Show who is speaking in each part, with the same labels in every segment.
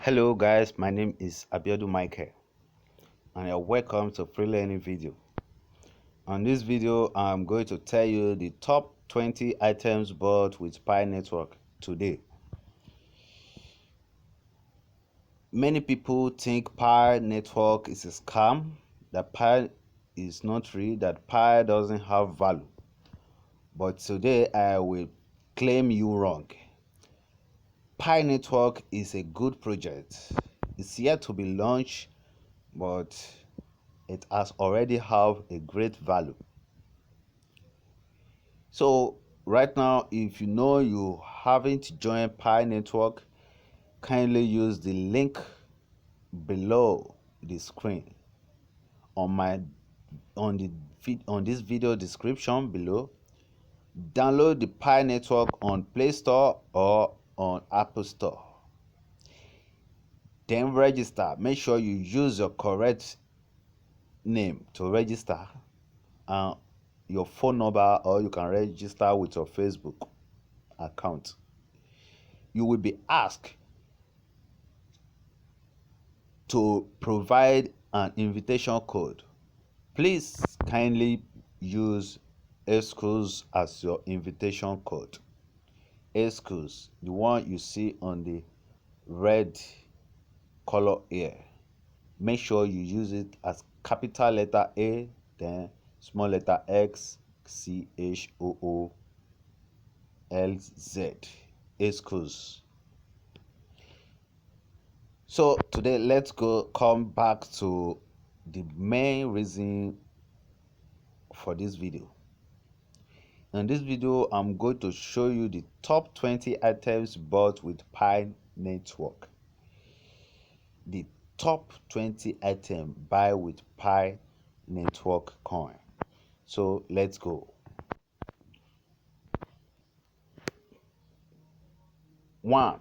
Speaker 1: Hello guys, my name is Michael and you're welcome to free learning video. On this video, I'm going to tell you the top 20 items bought with Pi Network today. Many people think Pi Network is a scam, that Pi is not real, that Pi doesn't have value. But today I will claim you wrong. Pi Network is a good project. It's yet to be launched, but it has already have a great value. So right now, if you know you haven't joined Pi Network, kindly use the link below the screen on this video description below. Download the Pi Network on Play Store or on Apple Store. Then register. Make sure you use your correct name to register and your phone number, or you can register with your Facebook account. You will be asked to provide an invitation code. Please kindly use Aschoolz as your invitation code. Aschoolz, the one you see on the red color here. Make sure you use it as capital letter A, then small letter X, CHOOLZ. Aschoolz. So today let's come back to the main reason for this video. In this video, I'm going to show you the top 20 items bought with Pi Network. The top 20 items buy with Pi Network coin. So let's go. 1.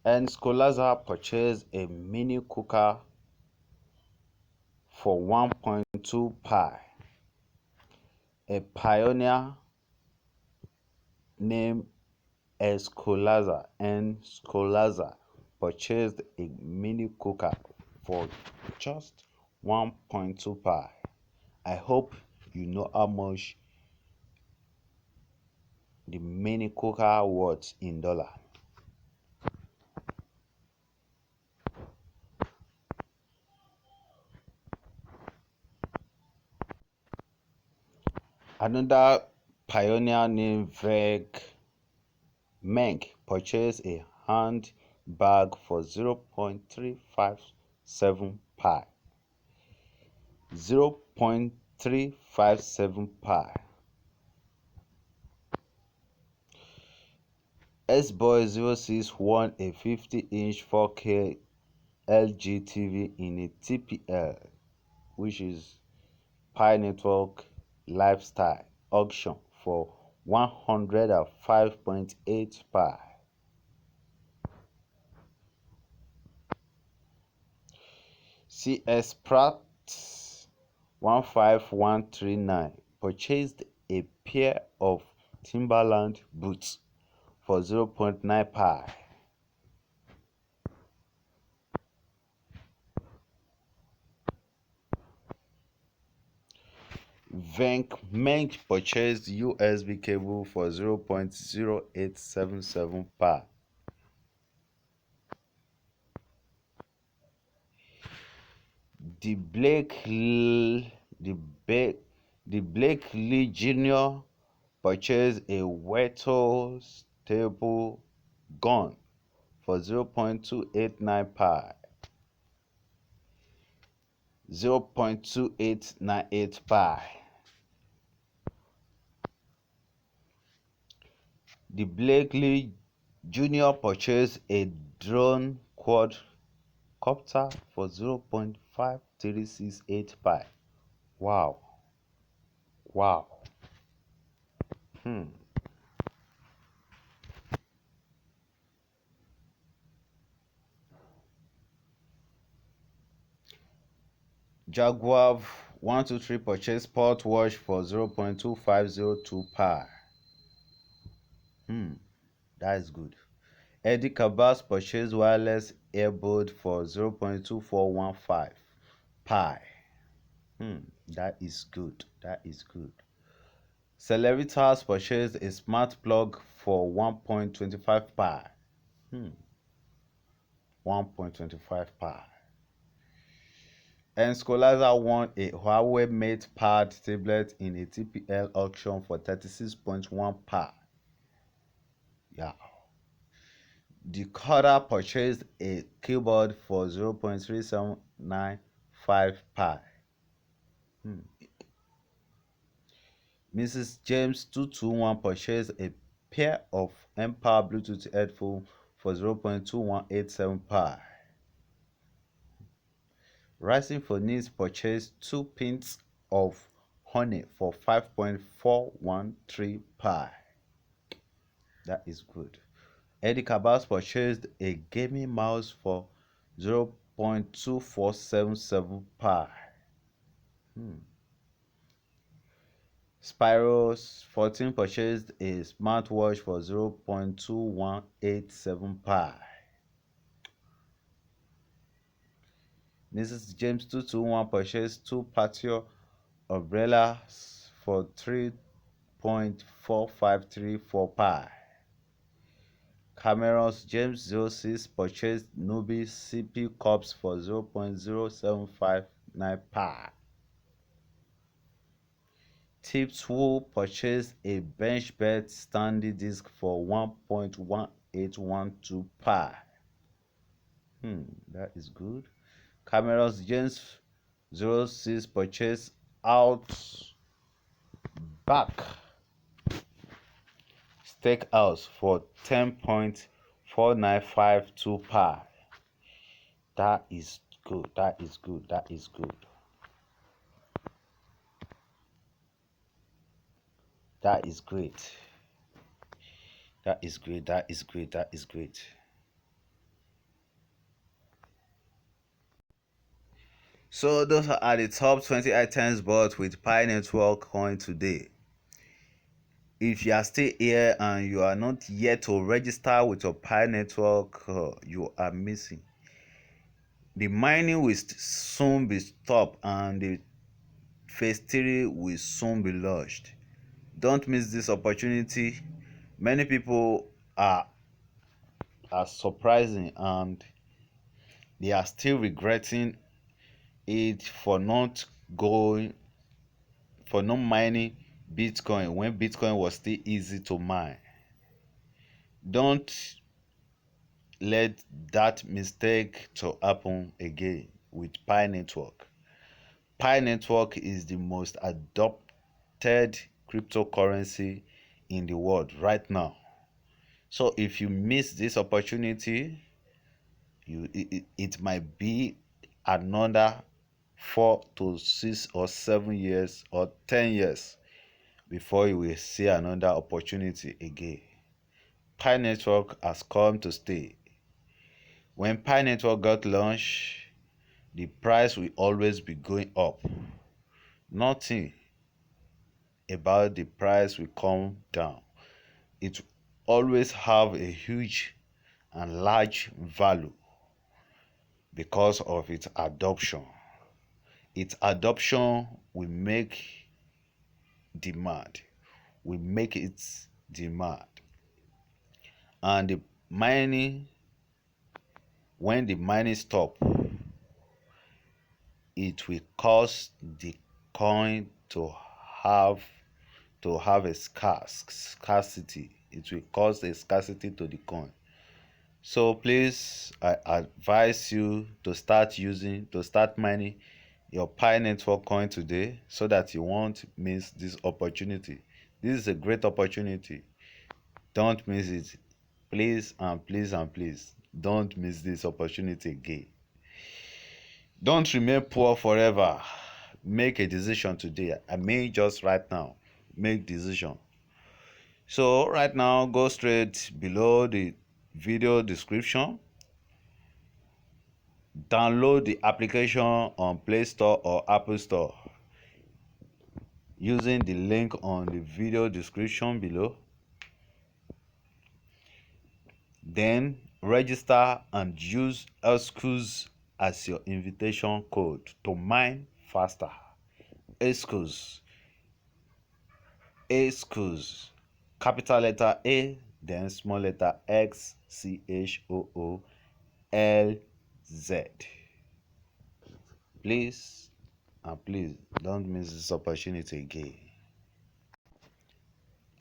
Speaker 1: Aschoolz purchased a mini cooker for 1.2 Pi. A pioneer named Aschoolz purchased a mini cooker for just 1.2 Pi. I hope you know how much the mini cooker worth in dollar. Another pioneer named Meng purchased a hand bag for 0.357 Pi. 0.357 Pi. S-Boy06 won a 50-inch 4K LG TV in a TPL, which is Pi Network Lifestyle auction, for 105.8 Pi. CS Pratt 15139 purchased a pair of Timberland boots for 0.9 Pi. Meng purchased USB cable for 0.0877 Pi. The Blake Lee Jr. purchased a Weto stable gun for 0.289 Pi. 0.2898 Pi. The Blake Lee Jr. purchased a drone quadcopter for 0.5368 Pi. Wow. Jaguar 123 purchase sport watch for 0.2502 per. That is good. Eddie Cabas purchased wireless earbud for 0.2415 pi. That is good. That is good. Celeritas purchased a smart plug for 1.25 pi. 1.25 pi. And Scholaza won a Huawei Mate Pad tablet in a TPL auction for 36.1 pi. Yeah. Decoder purchased a keyboard for 0.3795 pi. Mrs. James 221 purchased a pair of Empower Bluetooth headphones for 0.2187 pi. Rising for Needs purchased 2 pints of honey for 5.413 pi. That is good. Eddie Cabas purchased a gaming mouse for 0.2477 pi. Spiros 14 purchased a smartwatch for 0.2187 pi. Mrs. James 221 purchased 2 patio umbrellas for 3.4534 pi. Cameron's James 06 purchased Nubi CP cups for 0.0759 pi. Tips Woo purchased a bench bed standing disc for 1.1812 pi. That is good. Cameron's James 06 purchased Outback Steakhouse for 10.4952 pi. That is good. That is good. That is good. That is great. That is great. That is great. That is great. So those are the top 20 items bought with Pi Network coin today. If you are still here and you are not yet to register with your Pi Network, you are missing. The mining will soon be stopped and the phase 3 will soon be launched. Don't miss this opportunity. Many people are surprising and they are still regretting it for not mining Bitcoin when Bitcoin was still easy to mine. Don't let that mistake to happen again with Pi Network. Pi Network is the most adopted cryptocurrency in the world right now. So if you miss this opportunity, it might be another 4 to 6 or 7 years or 10 years before you will see another opportunity again. Pi Network has come to stay. When Pi Network got launched, the price will always be going up. Nothing about the price will come down. It will always have a huge and large value because of its adoption. Its adoption will make demand, will make its demand. And the mining, when the mining stop, it will cause the coin to have a scarcity. It will cause a scarcity to the coin. So please, I advise you to start mining your Pi Network coin today so that you won't miss this opportunity. This is a great opportunity. Don't miss it. Please and please and please don't miss this opportunity again. Don't remain poor forever. Make a decision today. I mean, just right now, make decision. So right now, go straight below the video description. Download the application on Play Store or Apple Store. using the link on the video description below. Then register and use Aschoolz as your invitation code to mine faster. Aschoolz, Aschoolz, capital letter A, then small letter X, Schoolz. Please don't miss this opportunity again.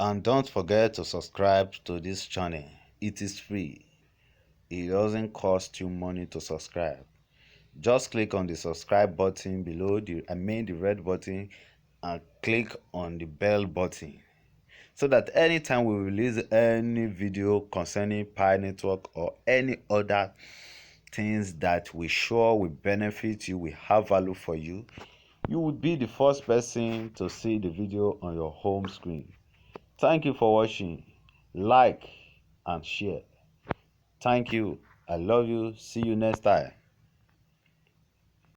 Speaker 1: And don't forget to subscribe to this channel. It is free. It doesn't cost you money to subscribe. Just click on the subscribe button below, the red button, and click on the bell button, so that anytime we release any video concerning Pi Network or any other things that we sure will benefit you, will have value for you, you will be the first person to see the video on your home screen. Thank you for watching. Like and share. Thank you. I love you. See you next time.